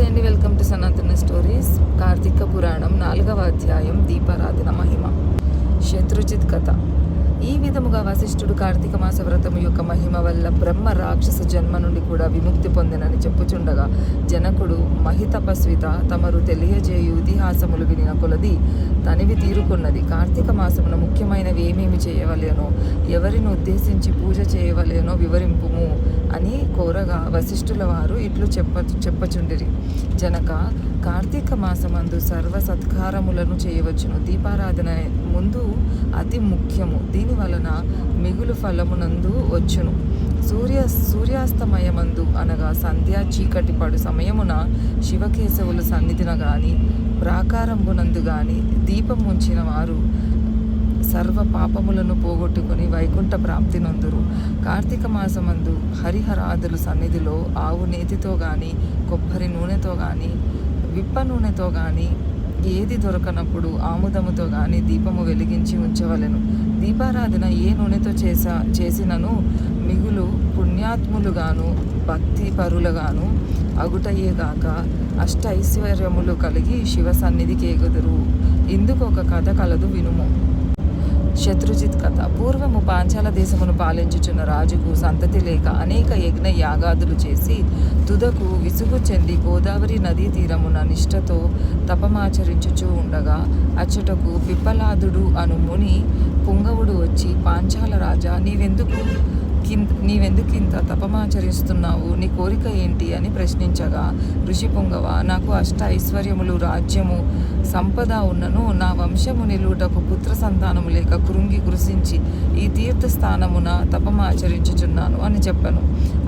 నమస్తే అండి, welcome to సనాతన స్టోరీస్. కార్తీక పురాణం 4వ అధ్యాయం దీపారాధన మహిమ. శత్రుజిత్ కథ. ఈ విధముగా వశిష్ఠుడు కార్తీక మాస వ్రతము యొక్క మహిమ వల్ల బ్రహ్మ రాక్షస జన్మ నుండి కూడా విముక్తి పొందినని చెప్పుచుండగా జనకుడు మహితపస్విత తమరు తెలియజేయు ఇతిహాసములు వినిన కొలది తనివి తీరుకున్నది. కార్తీక మాసమున ముఖ్యమైనవి ఏమేమి చేయవలేనో, ఎవరిని ఉద్దేశించి పూజ చేయవలేనో వివరింపుము అని కోరగా వశిష్ఠుల వారు ఇట్లు చెప్పచుండిరి. జనక, కార్తీక మాసమందు సర్వ సత్కారములను చేయవచ్చును. దీపారాధన ముందు అతి ముఖ్యము. దీని వలన మిగులు ఫలమునందు వచ్చును. సూర్యాస్తమయమందు అనగా సంధ్యా చీకటి పడు సమయమున శివకేశవుల సన్నిధిన గాని ప్రాకారంబునందు గాని దీపం ఉంచిన వారు సర్వ పాపములను పోగొట్టుకుని వైకుంఠ ప్రాప్తి నొందురు. కార్తీక మాసమందు హరిహరాదుల సన్నిధిలో ఆవు నేతితో గాని కొబ్బరి నూనెతో గాని విప్ప నూనెతో గాని ఏది దొరకనప్పుడు ఆముదముతో గాని దీపము వెలిగించి ఉంచవలెను. దీపారాధన ఏ నూనెతో చేసినను మిగులు పుణ్యాత్ములుగాను భక్తి పరులుగాను అగుటయ్యేగాక అష్ట ఐశ్వర్యములు కలిగి శివ సన్నిధికి ఎగుదురు. ఇందుకు ఒక కథ కలదు, వినుము. శత్రుజిత్ కథ. పూర్వము పాంచాల దేశమును పాలించుచున్న రాజుకు సంతతి లేక అనేక యజ్ఞ యాగాదులు చేసి తుదకు విసుగు చెంది గోదావరి నదీ తీరమున నిష్ఠతో తపమాచరించుచూ ఉండగా అచ్చటకు పిప్పలాదుడు అను ముని పుంగవుడు వచ్చి, పాంచాల రాజా, నీవెందుకింత తపమాచరిస్తున్నావు? నీ కోరిక ఏంటి అని ప్రశ్నించగా, ఋషి పుంగవ, నాకు అష్ట ఐశ్వర్యములు రాజ్యము సంపద ఉన్నను నా వంశము నిలుటకు పుత్ర సంతానము లేక కృషించి ఈ తీర్థస్థానమున తపమాచరించుచున్నాను అని చెప్పాను.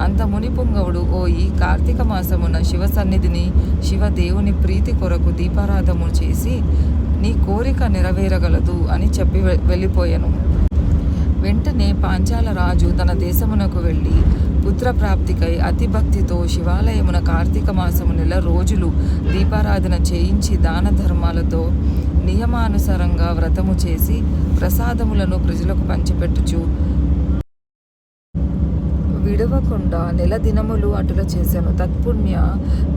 అంత ముని పుంగవుడు, ఈ కార్తీక మాసమున శివ సన్నిధిని శివదేవుని ప్రీతి కొరకు దీపారాధము చేసి నీ కోరిక నెరవేరగలదు అని చెప్పి వెళ్ళిపోయాను. వెంటనే పాంచాల రాజు తన దేశమునకు వెళ్ళి పుత్రప్రాప్తికై అతి భక్తితో శివాలయమున కార్తీక మాసము నెల రోజులు దీపారాధన చేయించి దాన ధర్మాలతో నియమానుసారంగా వ్రతము చేసి ప్రసాదములను ప్రజలకు పంచిపెట్టుచు విడవకుండా నెల దినములు అటుల చేశాను. తత్పుణ్య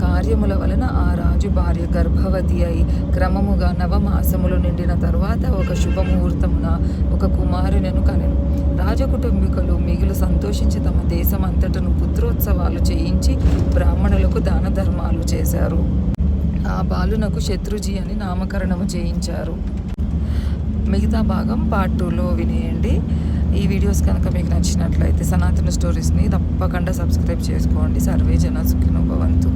కార్యముల వలన ఆ రాజు భార్య గర్భవతి అయి క్రమముగా నవమాసములు నిండిన తరువాత ఒక శుభముహూర్తమున ఒక కుమారునను కనెను. రాజకుటుంబికులు మిగులు సంతోషించి తమ దేశం అంతటను పుత్రోత్సవాలు చేయించి బ్రాహ్మణులకు దాన ధర్మాలు చేశారు. ఆ బాలునకు శత్రుజీ అని నామకరణము చేయించారు. మిగతా భాగం పార్ట్ 2లో వినేయండి. ఈ వీడియోస్ కనుక మీకు నచ్చినట్లయితే సనాతన స్టోరీస్ని తప్పకుండా సబ్స్క్రైబ్ చేసుకోండి. సర్వే జన సుఖినో భవంతు.